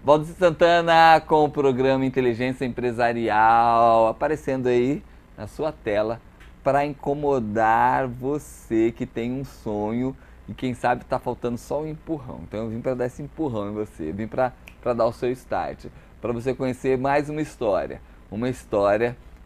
Valdir Santana com o programa Inteligência Empresarial aparecendo aí na sua tela para incomodar você que tem um sonho e quem sabe está faltando só um empurrão. Então eu vim para dar esse empurrão em você, vim para dar o seu start, para você conhecer mais uma história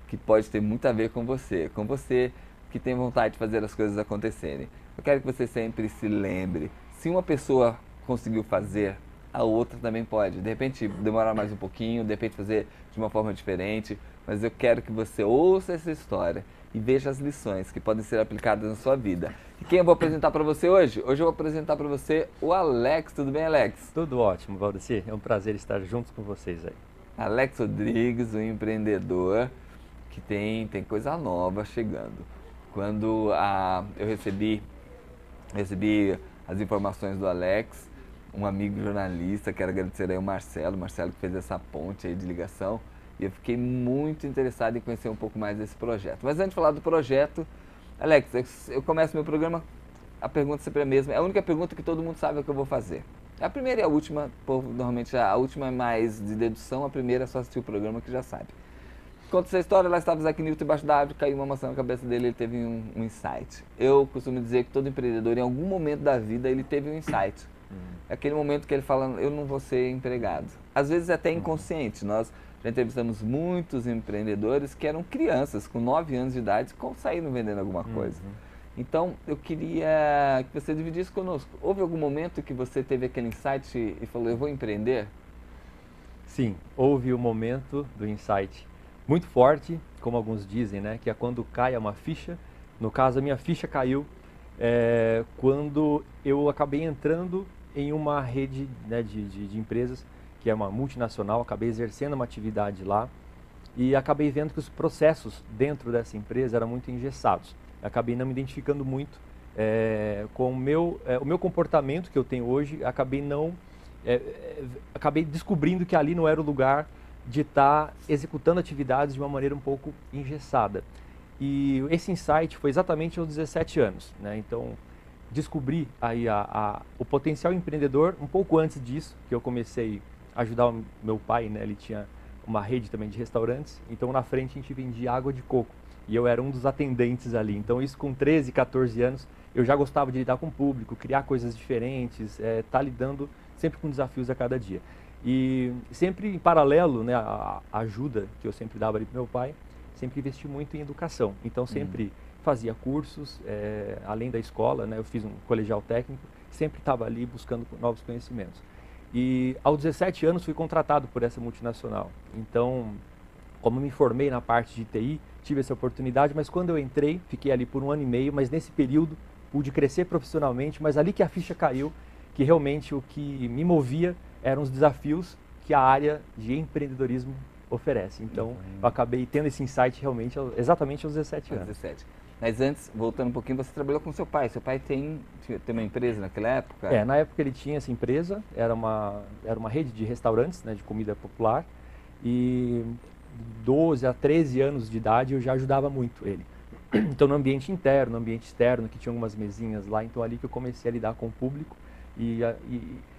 que pode ter muito a ver com você que tem vontade de fazer as coisas acontecerem. Eu quero que você sempre se lembre, se uma pessoa conseguiu fazer, a outra também pode. De repente demorar mais um pouquinho, de repente fazer de uma forma diferente, mas eu quero que você ouça essa história e veja as lições que podem ser aplicadas na sua vida. E quem eu vou apresentar para você hoje? Hoje eu vou apresentar para você o Alex. Tudo bem, Alex? Tudo ótimo, Valdeci. É um prazer estar juntos com vocês aí. Alex Rodrigues, um empreendedor que tem coisa nova chegando. Quando eu recebi as informações do Alex, um amigo jornalista, quero agradecer aí o Marcelo que fez essa ponte aí de ligação, e eu fiquei muito interessado em conhecer um pouco mais desse projeto. Mas antes de falar do projeto, Alex, eu começo meu programa, a pergunta sempre é a mesma, é a única pergunta que todo mundo sabe o que eu vou fazer. A primeira e a última, normalmente a última é mais de dedução, a primeira é só assistir o programa que já sabe. Conta essa história, lá estava Isaac Newton embaixo da árvore, caiu uma maçã na cabeça dele, ele teve um insight. Eu costumo dizer que todo empreendedor, em algum momento da vida, ele teve um insight. É aquele momento que ele fala, eu não vou ser empregado. Às vezes é até inconsciente. Nós já entrevistamos muitos empreendedores que eram crianças, com 9 anos de idade, que saíram vendendo alguma coisa. Então, eu queria que você dividisse conosco. Houve algum momento que você teve aquele insight e falou, eu vou empreender? Sim, houve o momento do insight muito forte, como alguns dizem, né? Que é quando cai uma ficha. No caso, a minha ficha caiu quando eu acabei entrando em uma rede, né, de empresas, que é uma multinacional, acabei exercendo uma atividade lá e acabei vendo que os processos dentro dessa empresa eram muito engessados. Acabei não me identificando muito com o meu comportamento que eu tenho hoje, acabei descobrindo que ali não era o lugar de estar executando atividades de uma maneira um pouco engessada. E esse insight foi exatamente aos 17 anos, né? Então, descobri aí o potencial empreendedor um pouco antes disso, que eu comecei a ajudar o meu pai, né? Ele tinha uma rede também de restaurantes, então na frente a gente vendia água de coco e eu era um dos atendentes ali. Então isso com 13, 14 anos, eu já gostava de lidar com o público, criar coisas diferentes, tá lidando sempre com desafios a cada dia. E sempre em paralelo, né, a ajuda que eu sempre dava ali para meu pai, sempre investi muito em educação. Então sempre fazia cursos, além da escola, né, eu fiz um colegial técnico, sempre estava ali buscando novos conhecimentos. E aos 17 anos fui contratado por essa multinacional. Então, como me formei na parte de TI, tive essa oportunidade, mas quando eu entrei, fiquei ali por 1 ano e meio, mas nesse período pude crescer profissionalmente, mas ali que a ficha caiu, que realmente o que me movia eram os desafios que a área de empreendedorismo oferece. Então, eu acabei tendo esse insight realmente exatamente aos 17 anos. 17. Mas antes, voltando um pouquinho, você trabalhou com seu pai. Seu pai tem uma empresa naquela época? Na época ele tinha essa empresa, era uma rede de restaurantes, né, de comida popular, e 12 a 13 anos de idade eu já ajudava muito ele. Então no ambiente interno, no ambiente externo, que tinha algumas mesinhas lá, então ali que eu comecei a lidar com o público e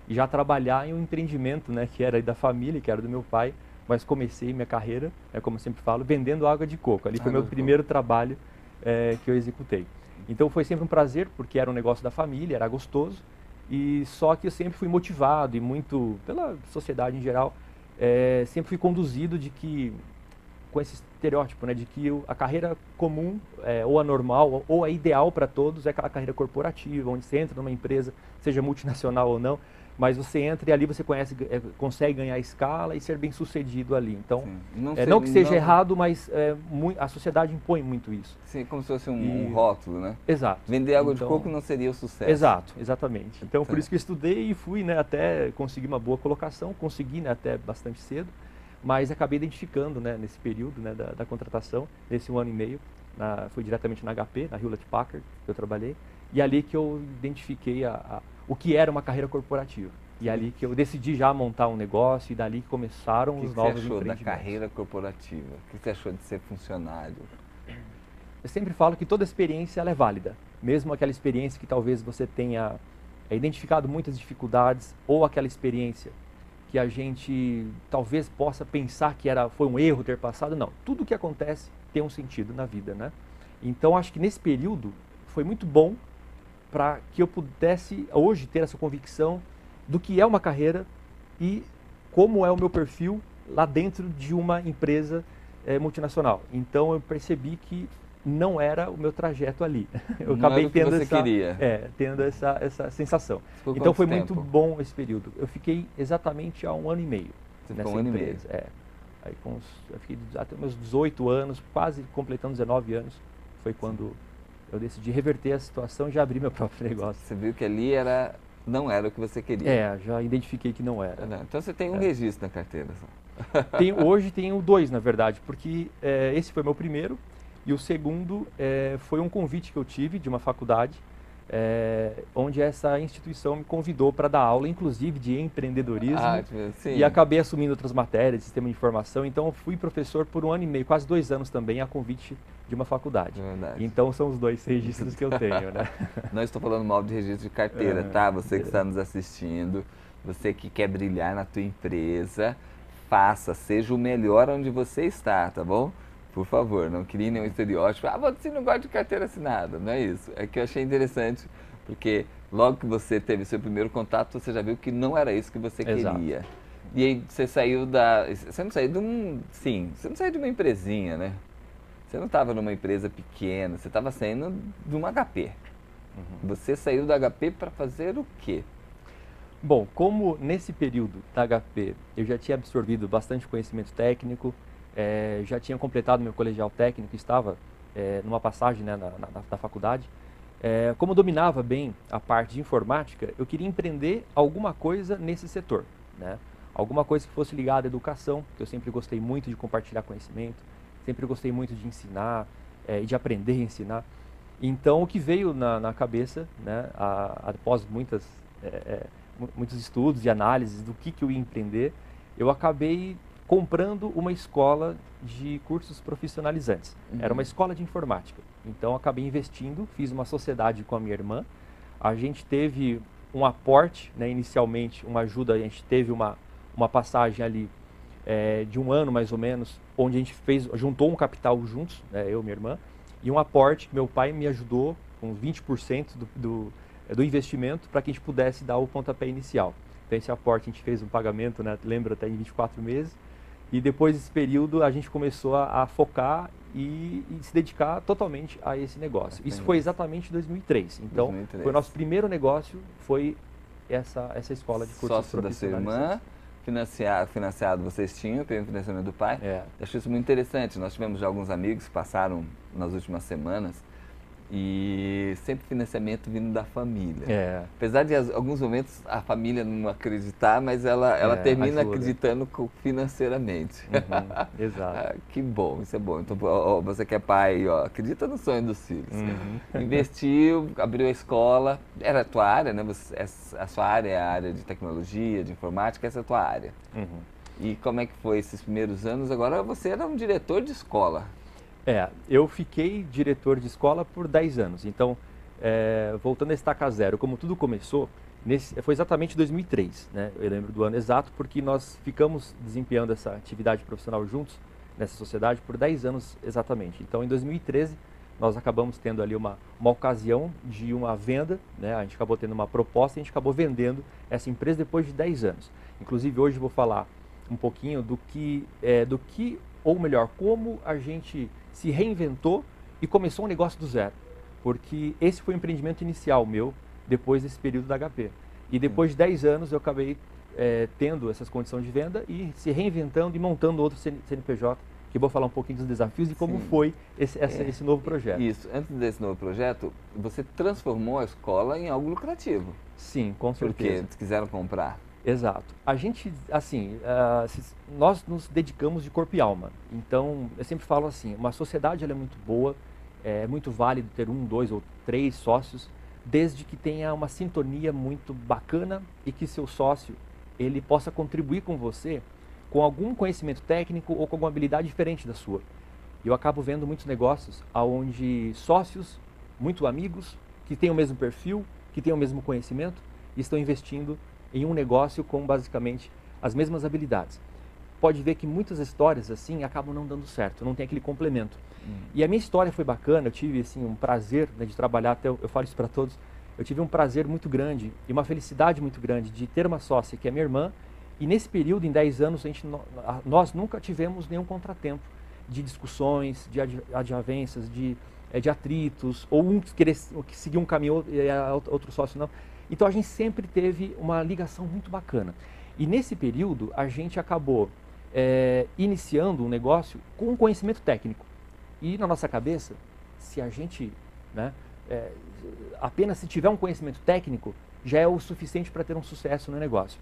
já trabalhar em um empreendimento, né, que era da família, que era do meu pai, mas comecei minha carreira, como eu sempre falo, vendendo água de coco. Ali foi meu primeiro trabalho que eu executei. Então foi sempre um prazer, porque era um negócio da família, era gostoso, e só que eu sempre fui motivado e muito, pela sociedade em geral, sempre fui conduzido de que, com esse estereótipo, né, de que a carreira comum, ou a normal, ou a ideal para todos, é aquela carreira corporativa, onde você entra numa empresa, seja multinacional ou não, mas você entra e ali você consegue ganhar escala e ser bem sucedido ali. Então, não que seja errado, mas a sociedade impõe muito isso. Sim, como se fosse um rótulo, né? Exato. Vender água de coco não seria o sucesso. Exato, exatamente. Então, por isso que eu estudei e fui, né, até conseguir uma boa colocação, consegui, né, até bastante cedo, mas acabei identificando, né, nesse período, né, da contratação, nesse 1 ano e meio, fui diretamente na HP, na Hewlett Packard, que eu trabalhei, e ali que eu identifiquei o que era uma carreira corporativa. E ali que eu decidi já montar um negócio e dali que começaram os novos empreendimentos. O que você achou da carreira corporativa? O que você achou de ser funcionário? Eu sempre falo que toda experiência ela é válida. Mesmo aquela experiência que talvez você tenha identificado muitas dificuldades ou aquela experiência que a gente talvez possa pensar que foi um erro ter passado. Não, tudo que acontece tem um sentido na vida, né? Então acho que nesse período foi muito bom para que eu pudesse hoje ter essa convicção do que é uma carreira e como é o meu perfil lá dentro de uma empresa multinacional. Então eu percebi que não era o meu trajeto ali. Eu Não acabei era o que tendo você queria. tendo essa sensação. Ficou Então quanto foi tempo? muito bom esse período. Eu fiquei exatamente há 1 ano e meio Você nessa ficou 1 ano e meio. empresa. Aí eu fiquei até meus 18 anos, quase completando 19 anos, foi quando eu decidi reverter a situação e já abri meu próprio negócio. Você viu que ali não era o que você queria. Já identifiquei que não era. Então você tem um registro na carteira só. Hoje tenho 2, na verdade, porque esse foi meu primeiro e o segundo foi um convite que eu tive de uma faculdade, onde essa instituição me convidou para dar aula, inclusive de empreendedorismo, sim. e acabei assumindo outras matérias, sistema de informação, então fui professor por 1 ano e meio, quase 2 anos também, a convite de uma faculdade. Verdade. Então são os 2 registros que eu tenho, né? Não estou falando mal de registro de carteira, tá? Você que está nos assistindo, você que quer brilhar na tua empresa, seja o melhor onde você está, tá bom? Por favor, não crie nenhum estereótipo. Você não gosta de carteira assinada, não é isso. É que eu achei interessante, porque logo que você teve seu primeiro contato, você já viu que não era isso que você queria. E aí você saiu você não saiu você não saiu de uma empresinha, né? Você não estava numa empresa pequena, você estava saindo de uma HP. Você saiu da HP para fazer o quê? Bom, como nesse período da HP eu já tinha absorvido bastante conhecimento técnico, já tinha completado meu colegial técnico, estava numa passagem, né, na faculdade, como dominava bem a parte de informática, eu queria empreender alguma coisa nesse setor, né? Alguma coisa que fosse ligada à educação, que eu sempre gostei muito de compartilhar conhecimento, sempre gostei muito de ensinar e de aprender a ensinar. Então o que veio na cabeça, né, após muitos estudos e análises do que eu ia empreender, eu acabei comprando uma escola de cursos profissionalizantes. Era uma escola de informática. Então acabei investindo, fiz uma sociedade com a minha irmã. A gente teve um aporte, né, inicialmente, uma ajuda, a gente teve uma passagem ali de 1 ano mais ou menos, onde a gente juntou um capital juntos, né, eu e minha irmã, e um aporte que meu pai me ajudou com 20% do investimento para que a gente pudesse dar o pontapé inicial. Então esse aporte a gente fez um pagamento, né, lembra, até em 24 meses, e depois desse período a gente começou a focar e se dedicar totalmente a esse negócio. Isso foi exatamente em 2003. Então 2003. Foi o nosso primeiro negócio, foi essa escola de cursos sócio da sua irmã, financiado vocês tinham, pelo financiamento do pai. Acho isso muito interessante. Nós tivemos já alguns amigos que passaram nas últimas semanas e sempre financiamento vindo da família. Apesar de em alguns momentos a família não acreditar, mas ela termina acreditando financeiramente. Exato. Que bom, isso é bom. Então você que é pai, acredita no sonho dos filhos. Investiu, abriu a escola, era a tua área, né? A sua área é a área de tecnologia, de informática, essa é a tua área. E como é que foi esses primeiros anos? Agora você era um diretor de escola. Eu fiquei diretor de escola por 10 anos. Então, voltando a estaca zero, como tudo começou, foi exatamente 2003, né? Eu lembro do ano exato, porque nós ficamos desempenhando essa atividade profissional juntos, nessa sociedade, por 10 anos exatamente. Então, em 2013, nós acabamos tendo ali uma ocasião de uma venda, né? A gente acabou tendo uma proposta e a gente acabou vendendo essa empresa depois de 10 anos. Inclusive, hoje eu vou falar um pouquinho ou melhor, como a gente se reinventou e começou um negócio do zero. Porque esse foi o empreendimento inicial meu, depois desse período da HP. E depois de 10 anos eu acabei tendo essas condições de venda e se reinventando e montando outro CNPJ, que eu vou falar um pouquinho dos desafios e como foi esse novo projeto. Isso, antes desse novo projeto, você transformou a escola em algo lucrativo. Sim, com certeza. Porque eles quiseram comprar. Exato. A gente, assim, nós nos dedicamos de corpo e alma. Então, eu sempre falo assim, uma sociedade ela é muito boa, é muito válido ter 1, 2 ou 3 sócios, desde que tenha uma sintonia muito bacana e que seu sócio ele possa contribuir com você com algum conhecimento técnico ou com alguma habilidade diferente da sua. Eu acabo vendo muitos negócios onde sócios, muito amigos, que têm o mesmo perfil, que têm o mesmo conhecimento, estão investindo em um negócio com basicamente as mesmas habilidades. Pode ver que muitas histórias assim acabam não dando certo, não tem aquele complemento. E a minha história foi bacana, eu tive assim, um prazer, né, de trabalhar, até eu falo isso para todos, eu tive um prazer muito grande e uma felicidade muito grande de ter uma sócia que é minha irmã, e nesse período, em 10 anos, nós nunca tivemos nenhum contratempo de discussões, de adjavências, de atritos, ou um querer seguir um caminho e outro sócio não. Então a gente sempre teve uma ligação muito bacana. E nesse período a gente acabou iniciando um negócio com conhecimento técnico. E na nossa cabeça, se a gente, né, apenas se tiver um conhecimento técnico, já é o suficiente para ter um sucesso no negócio.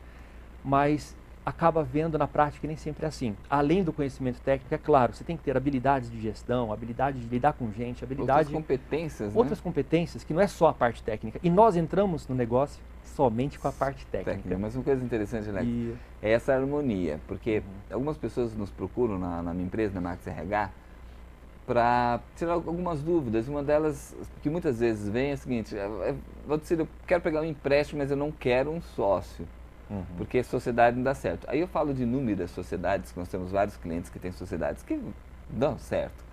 Mas acaba vendo na prática que nem sempre é assim. Além do conhecimento técnico, é claro, você tem que ter habilidades de gestão, habilidade de lidar com gente, habilidade... Outras competências, né? Outras competências, que não é só a parte técnica. E nós entramos no negócio somente com a parte técnica. Mas uma coisa interessante, Alex, é essa harmonia. Porque algumas pessoas nos procuram na minha empresa, na Max RH, para tirar algumas dúvidas. Uma delas, que muitas vezes vem, é a seguinte: Valdecir, eu quero pegar um empréstimo, mas eu não quero um sócio. Porque a sociedade não dá certo. Aí eu falo de inúmeras sociedades, que nós temos vários clientes que têm sociedades que dão certo.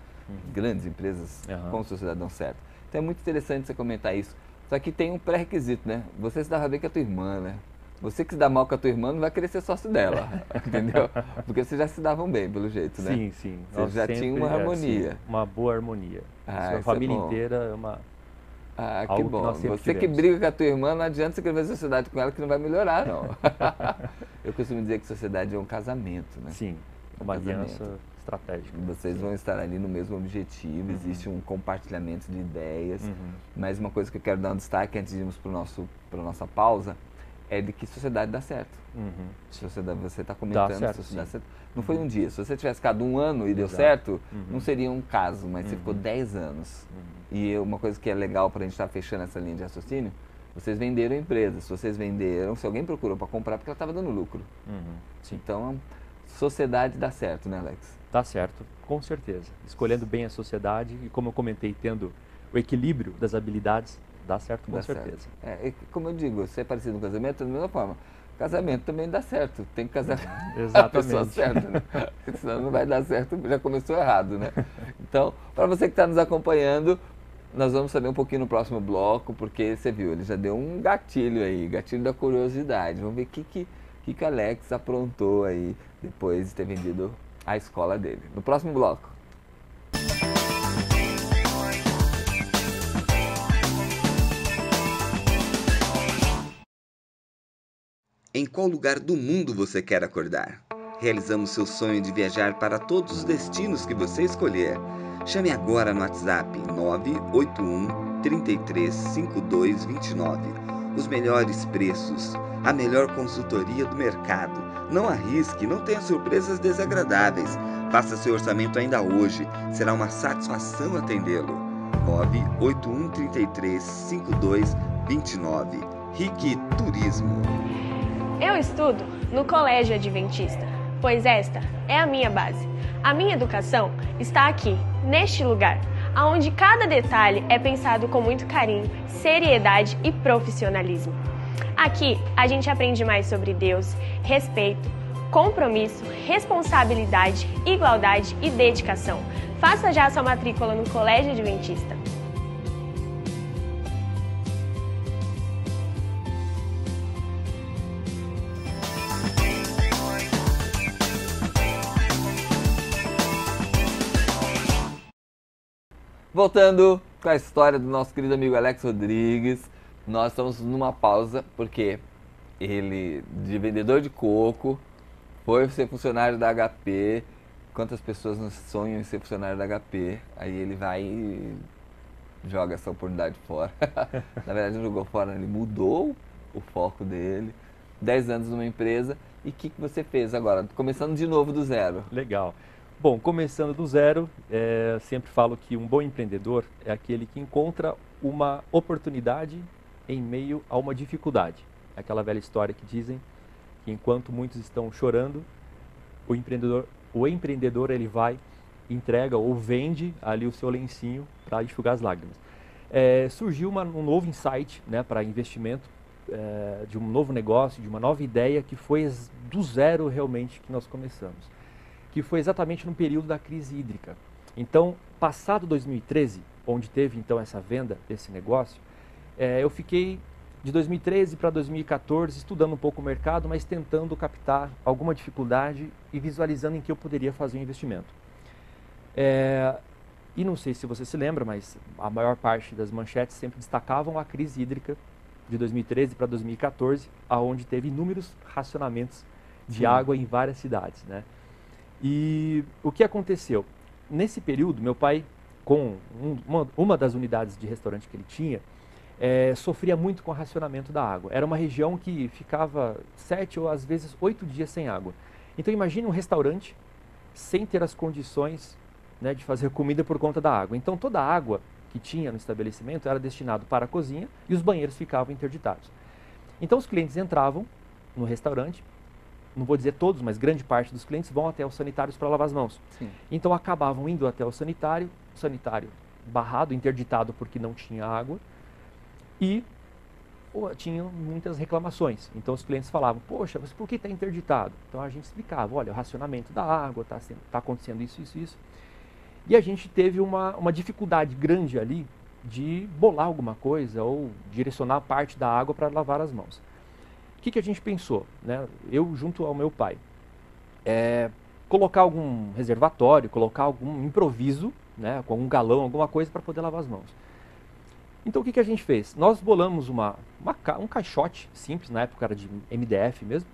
Grandes empresas com sociedade dão certo. Então é muito interessante você comentar isso. Só que tem um pré-requisito, né? Você se dava bem com a tua irmã, né? Você que se dá mal com a tua irmã não vai querer ser sócio dela, entendeu? Porque vocês já se davam bem, pelo jeito, né? Sim, sim. Vocês já tinham uma harmonia. Sim, uma boa harmonia. A família inteira é uma... que bom. Você que briga com a tua irmã, não adianta você querer fazer sociedade com ela que não vai melhorar, não. Eu costumo dizer que sociedade é um casamento, né? Sim, uma aliança estratégica. Vocês vão estar ali no mesmo objetivo, existe um compartilhamento de ideias. Mas uma coisa que eu quero dar um destaque antes de irmos para a nossa pausa, é de que sociedade dá certo. Sociedade, você está comentando, sociedade dá certo. Não foi um dia. Se você tivesse ficado um ano e deu certo, não seria um caso, mas você ficou 10 anos. E uma coisa que é legal para a gente estar fechando essa linha de raciocínio, vocês venderam a empresa. Se vocês venderam, se alguém procurou para comprar, porque ela estava dando lucro. Então, sociedade dá certo, né, Alex? Dá certo, com certeza. Escolhendo bem a sociedade e, como eu comentei, tendo o equilíbrio das habilidades, dá certo, com certeza. Como eu digo, se é parecido com casamento, da mesma forma. Casamento também dá certo, tem que casar com a pessoa certa, né? Senão não vai dar certo, já começou errado, né? Então, para você que está nos acompanhando, nós vamos saber um pouquinho no próximo bloco, porque você viu, ele já deu um gatilho aí, gatilho da curiosidade. Vamos ver o que Alex aprontou aí depois de ter vendido a escola dele. No próximo bloco. Em qual lugar do mundo você quer acordar? Realizamos seu sonho de viajar para todos os destinos que você escolher. Chame agora no WhatsApp 981 33 52 29. Os melhores preços, a melhor consultoria do mercado. Não arrisque, não tenha surpresas desagradáveis. Faça seu orçamento ainda hoje. Será uma satisfação atendê-lo. 981 33 52 29. RIC Turismo. Eu estudo no Colégio Adventista, pois esta é a minha base. A minha educação está aqui, neste lugar, onde cada detalhe é pensado com muito carinho, seriedade e profissionalismo. Aqui a gente aprende mais sobre Deus, respeito, compromisso, responsabilidade, igualdade e dedicação. Faça já sua matrícula no Colégio Adventista. Voltando com a história do nosso querido amigo Alex Rodrigues, nós estamos numa pausa porque ele, de vendedor de coco, foi ser funcionário da HP. Quantas pessoas não sonham em ser funcionário da HP? Aí ele vai e joga essa oportunidade fora. Na verdade não jogou fora, ele mudou o foco dele. 10 anos numa empresa. E o que você fez agora? Começando de novo do zero. Legal. Bom, começando do zero, sempre falo que um bom empreendedor é aquele que encontra uma oportunidade em meio a uma dificuldade. É aquela velha história que dizem que enquanto muitos estão chorando, o empreendedor ele vai, entrega ou vende ali o seu lencinho para enxugar as lágrimas. Surgiu um novo insight, né, para investimento de um novo negócio, de uma nova ideia que foi do zero realmente que nós começamos, que foi exatamente no período da crise hídrica. Então, passado 2013, onde teve então essa venda desse negócio, eu fiquei de 2013 para 2014 estudando um pouco o mercado, mas tentando captar alguma dificuldade e visualizando em que eu poderia fazer um investimento. E não sei se você se lembra, mas a maior parte das manchetes sempre destacavam a crise hídrica de 2013 para 2014, aonde teve inúmeros racionamentos de água em várias cidades, né? E o que aconteceu? Nesse período, meu pai, com uma das unidades de restaurante que ele tinha, sofria muito com o racionamento da água. Era uma região que ficava 7 ou às vezes 8 dias sem água. Então imagine um restaurante sem ter as condições, né, de fazer comida por conta da água. Então toda a água que tinha no estabelecimento era destinado para a cozinha e os banheiros ficavam interditados. Então os clientes entravam no restaurante, não vou dizer todos, mas grande parte dos clientes vão até os sanitários para lavar as mãos. Sim. Então acabavam indo até o sanitário barrado, interditado porque não tinha água, e tinham muitas reclamações. Então os clientes falavam, poxa, mas por que está interditado? Então a gente explicava, olha, o racionamento da água, está acontecendo isso, isso, isso. E a gente teve uma dificuldade grande ali de bolar alguma coisa ou direcionar parte da água para lavar as mãos. O que a gente pensou, né? Eu junto ao meu pai? Colocar algum reservatório, colocar algum improviso, né, com um galão, alguma coisa para poder lavar as mãos. Então o que a gente fez? Nós bolamos um caixote simples, na época era de MDF mesmo,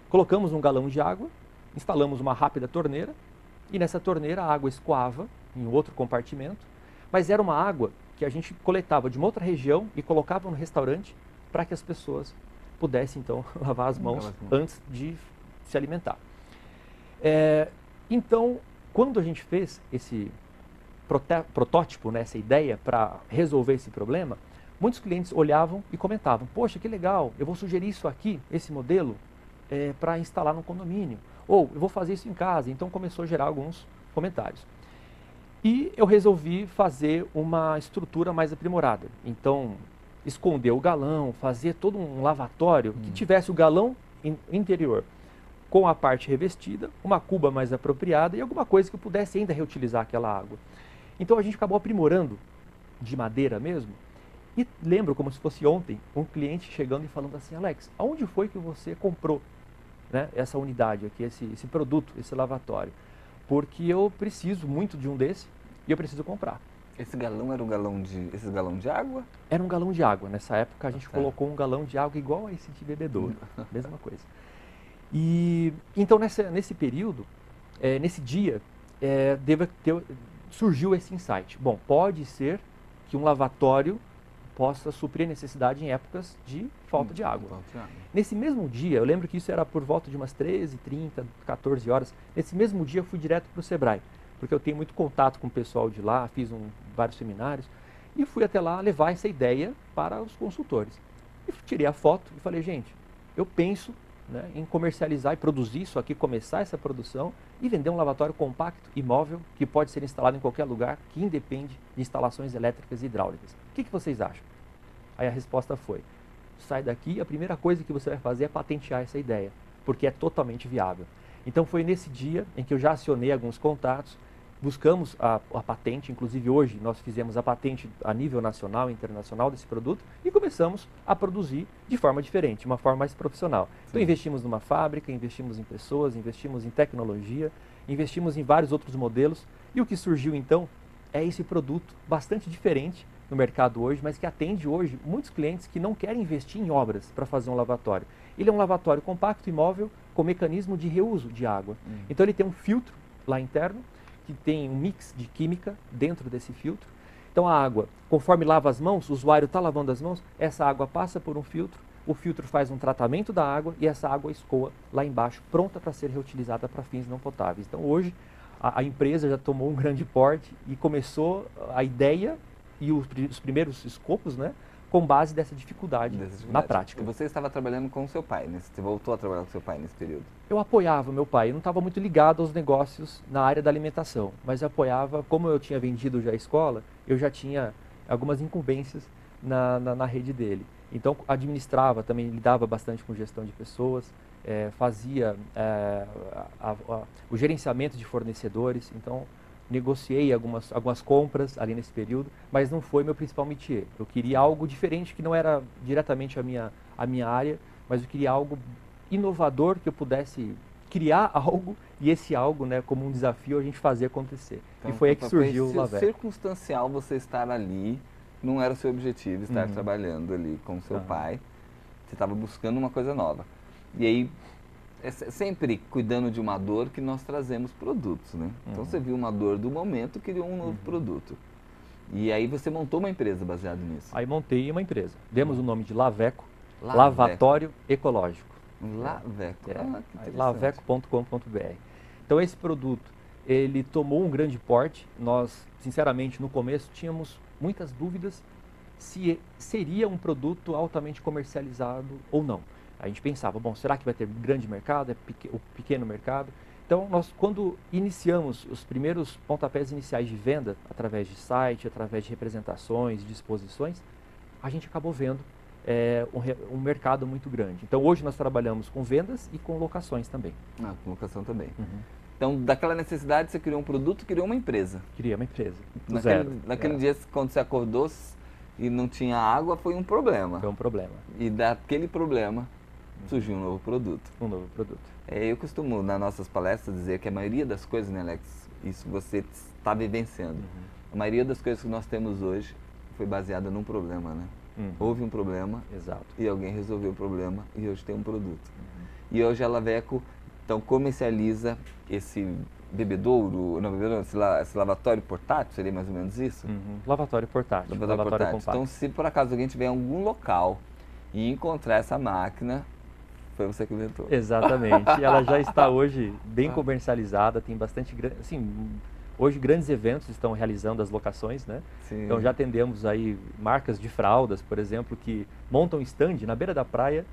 colocamos um galão de água, instalamos uma rápida torneira, e nessa torneira a água escoava em outro compartimento, mas era uma água que a gente coletava de uma outra região e colocava no restaurante para que as pessoas pudessem então lavar as mãos antes de se alimentar. Então, quando a gente fez esse protótipo, né, essa ideia para resolver esse problema, muitos clientes olhavam e comentavam, poxa, que legal, eu vou sugerir isso aqui, esse modelo, para instalar no condomínio. Ou eu vou fazer isso em casa. Então começou a gerar alguns comentários. E eu resolvi fazer uma estrutura mais aprimorada. Então, esconder o galão, fazer todo um lavatório que tivesse o galão interior com a parte revestida, uma cuba mais apropriada e alguma coisa que eu pudesse ainda reutilizar aquela água. Então a gente acabou aprimorando de madeira mesmo. E lembro como se fosse ontem, um cliente chegando e falando assim, Alex, aonde foi que você comprou, né, essa unidade aqui, esse produto, esse lavatório? Porque eu preciso muito de um desse e eu preciso comprar. Esse galão era esse galão de água? Era um galão de água. Nessa época a gente colocou um galão de água igual a esse de bebedouro, mesma coisa. E então nesse período, nesse dia, surgiu esse insight. Bom, pode ser que um lavatório possa suprir a necessidade em épocas de falta de água. Nesse mesmo dia, eu lembro que isso era por volta de umas 13h30, 14 horas, nesse mesmo dia eu fui direto para o Sebrae, porque eu tenho muito contato com o pessoal de lá, fiz vários seminários, e fui até lá levar essa ideia para os consultores. E tirei a foto e falei, gente, eu penso, né, em comercializar e produzir isso aqui, começar essa produção e vender um lavatório compacto e móvel que pode ser instalado em qualquer lugar, que independe de instalações elétricas e hidráulicas. O que vocês acham? Aí a resposta foi, sai daqui, a primeira coisa que você vai fazer é patentear essa ideia, porque é totalmente viável. Então foi nesse dia em que eu já acionei alguns contatos, buscamos a patente, inclusive hoje nós fizemos a patente a nível nacional e internacional desse produto e começamos a produzir de forma diferente, uma forma mais profissional. Então investimos numa fábrica, investimos em pessoas, investimos em tecnologia, investimos em vários outros modelos e o que surgiu então é esse produto bastante diferente no mercado hoje, mas que atende hoje muitos clientes que não querem investir em obras para fazer um lavatório. Ele é um lavatório compacto e móvel com mecanismo de reuso de água. Então ele tem um filtro lá interno, que tem um mix de química dentro desse filtro. Então a água, conforme lava as mãos, o usuário está lavando as mãos, essa água passa por um filtro, o filtro faz um tratamento da água e essa água escoa lá embaixo, pronta para ser reutilizada para fins não potáveis. Então hoje a empresa já tomou um grande porte e começou a ideia e os primeiros escopos, né, com base dessa dificuldade na prática. E você estava trabalhando com o seu pai, né? Você voltou a trabalhar com o seu pai nesse período? Eu apoiava meu pai, eu não estava muito ligado aos negócios na área da alimentação, mas eu apoiava, como eu tinha vendido já a escola, eu já tinha algumas incumbências na rede dele. Então, administrava também, lidava bastante com gestão de pessoas, fazia o gerenciamento de fornecedores, então negociei algumas compras ali nesse período, mas não foi meu principal métier. Eu queria algo diferente, que não era diretamente a minha área, mas eu queria algo inovador, que eu pudesse criar algo, e esse algo, né, como um desafio, a gente fazer acontecer. Então, e foi aí que surgiu o Laveco. Circunstancial você estar ali, não era o seu objetivo estar trabalhando ali com o seu pai, você estava buscando uma coisa nova. E aí, é sempre cuidando de uma dor que nós trazemos produtos, né? Então você viu uma dor do momento, criou um novo produto. E aí você montou uma empresa baseada nisso. Aí montei uma empresa. Demos o nome de Laveco, Lavatório Ecológico. Laveco. Laveco.com.br. Então esse produto, ele tomou um grande porte. Nós, sinceramente, no começo tínhamos muitas dúvidas se seria um produto altamente comercializado ou não. A gente pensava, bom, será que vai ter grande mercado, o pequeno mercado? Então, nós, quando iniciamos os primeiros pontapés iniciais de venda, através de site, através de representações, de exposições, a gente acabou vendo um mercado muito grande. Então, hoje nós trabalhamos com vendas e com locações também. Com locação também. Então, daquela necessidade, você criou um produto, criou uma empresa. Criei uma empresa, Naquele dia, quando você acordou e não tinha água, foi um problema. Foi um problema. E daquele problema surgiu um novo produto. Um novo produto. Eu costumo, nas nossas palestras, dizer que a maioria das coisas, né, Alex, isso você está vivenciando. A maioria das coisas que nós temos hoje foi baseada num problema, né? Houve um problema. Exato. E alguém resolveu o problema e hoje tem um produto. E hoje a Laveco, então, comercializa esse bebedouro, esse lavatório portátil, seria mais ou menos isso? Lavatório portátil. Lavatório portátil. Então, se por acaso alguém tiver em algum local e encontrar essa máquina, foi você que inventou. Exatamente. Ela já está hoje bem comercializada, tem bastante, assim, hoje grandes eventos estão realizando as locações, né? Sim. Então já atendemos aí marcas de fraldas, por exemplo, que montam stand na beira da praia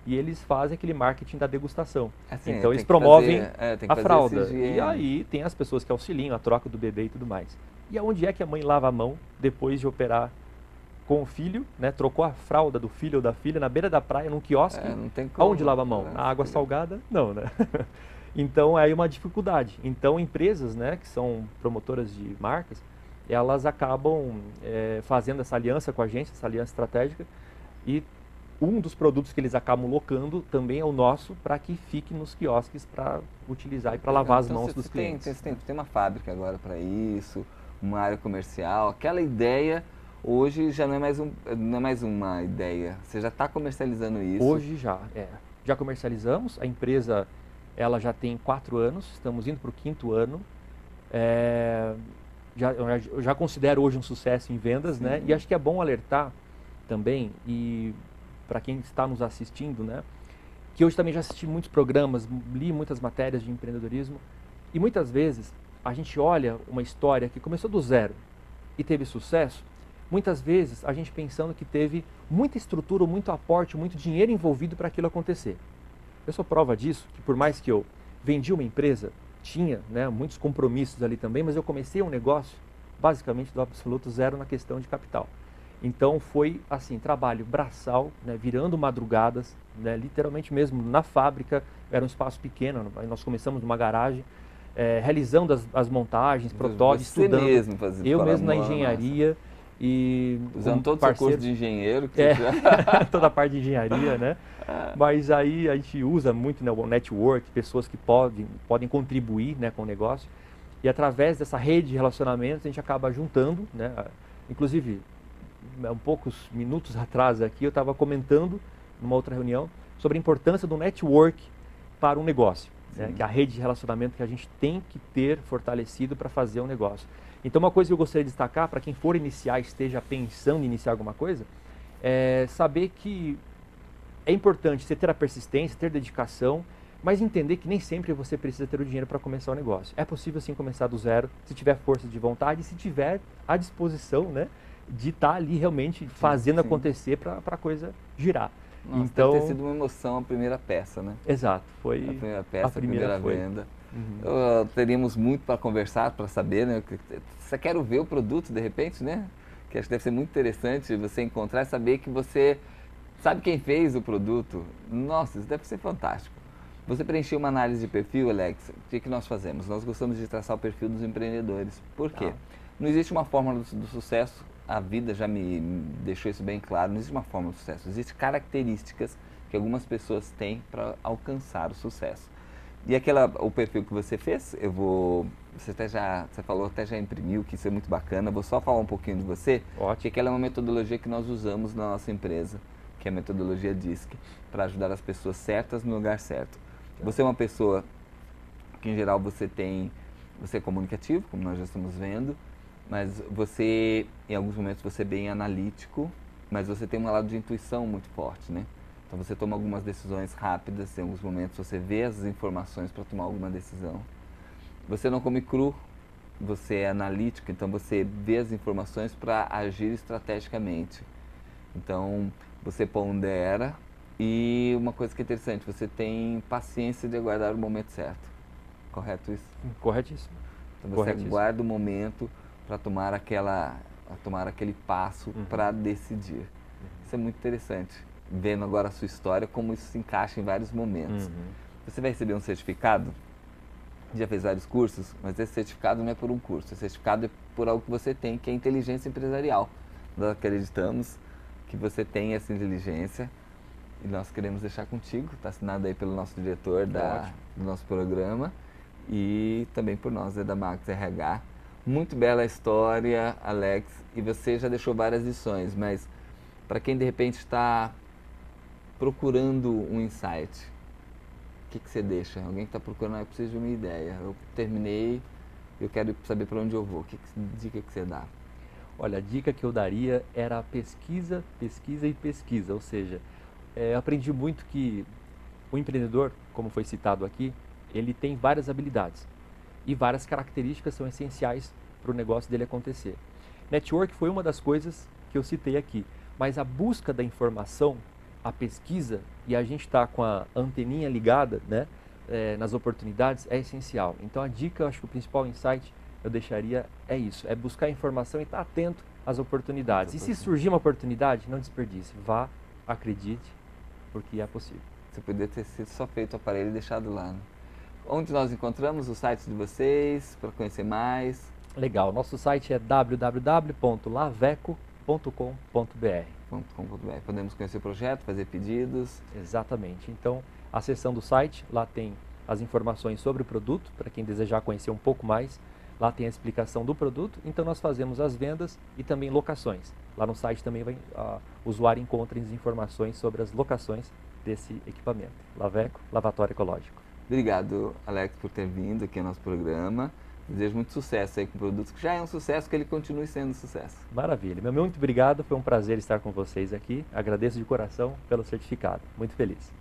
e eles fazem aquele marketing da degustação. Assim, então eles promovem a fazer fralda. E aí tem as pessoas que auxiliam, a troca do bebê e tudo mais. E aonde é que a mãe lava a mão depois de operar com o filho, né? Trocou a fralda do filho ou da filha na beira da praia, num quiosque. Não tem como. Aonde lava a mão? Na água salgada? Não, né? Então é aí uma dificuldade. Então empresas, né, que são promotoras de marcas, elas acabam fazendo essa aliança com a gente, essa aliança estratégica, e um dos produtos que eles acabam locando também é o nosso, para que fique nos quiosques para utilizar e para lavar as mãos dos clientes. Tem uma fábrica agora para isso, uma área comercial, aquela ideia hoje já não é mais uma ideia, você já está comercializando isso? Hoje já comercializamos, a empresa ela já tem 4 anos, estamos indo para o 5º ano, eu já considero hoje um sucesso em vendas, né? E acho que é bom alertar também, e para quem está nos assistindo, né, que hoje também já assisti muitos programas, li muitas matérias de empreendedorismo, e muitas vezes a gente olha uma história que começou do zero e teve sucesso, muitas vezes a gente pensando que teve muita estrutura, muito aporte, muito dinheiro envolvido para aquilo acontecer. Eu sou prova disso, que por mais que eu vendi uma empresa, tinha, né, muitos compromissos ali também, mas eu comecei um negócio basicamente do absoluto zero na questão de capital. Então foi assim, trabalho braçal, né, virando madrugadas, né, literalmente mesmo na fábrica, era um espaço pequeno, nós começamos numa garagem, realizando as montagens, protótipos, estudando. Eu mesmo na engenharia. E usando todo o seu curso de engenheiro. Toda a parte de engenharia, né? Mas aí a gente usa muito, né, o network, pessoas que podem contribuir, né, com o negócio. E através dessa rede de relacionamentos a gente acaba juntando, né? Inclusive, poucos minutos atrás aqui eu estava comentando numa outra reunião sobre a importância do network para um negócio, né? Que é a rede de relacionamento que a gente tem que ter fortalecido para fazer um negócio. Então uma coisa que eu gostaria de destacar para quem for iniciar, esteja pensando em iniciar alguma coisa, é saber que é importante você ter a persistência, ter dedicação, mas entender que nem sempre você precisa ter o dinheiro para começar o negócio. É possível sim começar do zero, se tiver força de vontade e se tiver a disposição, né, de estar ali realmente fazendo acontecer para a coisa girar. Nossa, então deve ter sido uma emoção a primeira peça, né? Exato, foi a primeira peça, a primeira venda. Teríamos muito para conversar, para saber, né? Você quer ver o produto de repente, né? Que acho que deve ser muito interessante você encontrar e saber que você Sabe quem fez o produto? Nossa, isso deve ser fantástico. Você preencheu uma análise de perfil, Alex, o que nós fazemos? Nós gostamos de traçar o perfil dos empreendedores. Por quê? Não existe uma fórmula do sucesso, a vida já me deixou isso bem claro, não existe uma fórmula do sucesso, existem características que algumas pessoas têm para alcançar o sucesso. E o perfil que você fez, você falou, até já imprimiu, que isso é muito bacana, vou só falar um pouquinho de você. Ótimo. Que aquela é uma metodologia que nós usamos na nossa empresa, que é a metodologia DISC, para ajudar as pessoas certas no lugar certo. Você é uma pessoa que, em geral, você é comunicativo, como nós já estamos vendo, mas você, em alguns momentos, você é bem analítico, mas você tem um lado de intuição muito forte, né? Então você toma algumas decisões rápidas, em alguns momentos você vê as informações para tomar alguma decisão. Você não come cru, você é analítico, então você vê as informações para agir estrategicamente. Então você pondera. E uma coisa que é interessante, você tem paciência de aguardar o momento certo. Correto isso? Corretíssimo. Então você aguarda o momento para tomar aquele passo para decidir. Isso é muito interessante. Vendo agora a sua história, como isso se encaixa em vários momentos. Você vai receber um certificado, já fez vários cursos, mas esse certificado não é por um curso, esse certificado é por algo que você tem, que é a inteligência empresarial. Nós acreditamos que você tem essa inteligência. E nós queremos deixar contigo, está assinado aí pelo nosso diretor do nosso programa e também por nós, da Max RH. Muito bela a história, Alex, e você já deixou várias lições, mas para quem de repente está procurando um insight, o que você deixa? Alguém que está procurando, eu preciso de uma ideia, eu terminei, eu quero saber para onde eu vou, que dica que você dá? Olha, a dica que eu daria era pesquisa, pesquisa e pesquisa, ou seja, eu aprendi muito que o empreendedor, como foi citado aqui, ele tem várias habilidades e várias características são essenciais para o negócio dele acontecer. Network foi uma das coisas que eu citei aqui, mas a busca da informação, a pesquisa e a gente estar com a anteninha ligada, né, nas oportunidades é essencial. Então a dica, eu acho que o principal insight eu deixaria é isso, é buscar informação e estar atento às oportunidades. E se surgir uma oportunidade, não desperdice, vá, acredite, porque é possível. Você poderia ter sido só feito o aparelho e deixado lá, né? Onde nós encontramos os sites de vocês, para conhecer mais? Legal, nosso site é www.laveco.com.br. Podemos conhecer o projeto, fazer pedidos? Exatamente, então acessando o site, lá tem as informações sobre o produto, para quem desejar conhecer um pouco mais, lá tem a explicação do produto, então nós fazemos as vendas e também locações. Lá no site também o usuário encontra as informações sobre as locações desse equipamento. Laveco, lavatório ecológico. Obrigado, Alex, por ter vindo aqui ao nosso programa. Desejo muito sucesso aí com produtos, que já é um sucesso, que ele continue sendo um sucesso. Maravilha. Meu muito obrigado, foi um prazer estar com vocês aqui. Agradeço de coração pelo certificado. Muito feliz.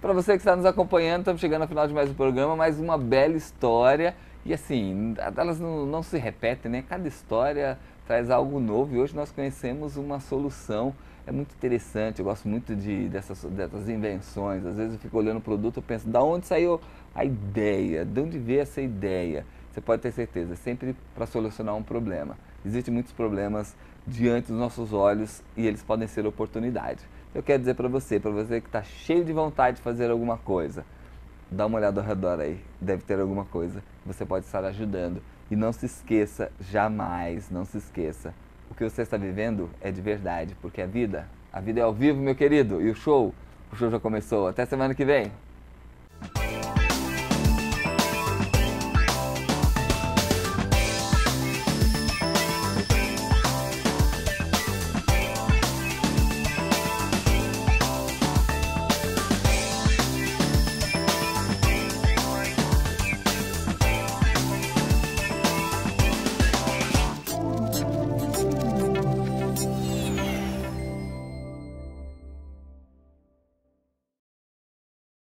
Para você que está nos acompanhando, estamos chegando ao final de mais um programa, mais uma bela história. E assim, elas não se repetem, né? Cada história traz algo novo e hoje nós conhecemos uma solução. É muito interessante, eu gosto muito dessas invenções. Às vezes eu fico olhando o produto e penso, da onde saiu a ideia? De onde veio essa ideia? Você pode ter certeza, sempre para solucionar um problema. Existem muitos problemas diante dos nossos olhos e eles podem ser oportunidade. Eu quero dizer para você que está cheio de vontade de fazer alguma coisa, dá uma olhada ao redor aí, deve ter alguma coisa que você pode estar ajudando. E não se esqueça, jamais, não se esqueça, o que você está vivendo é de verdade, porque a vida é ao vivo, meu querido, e o show já começou. Até semana que vem!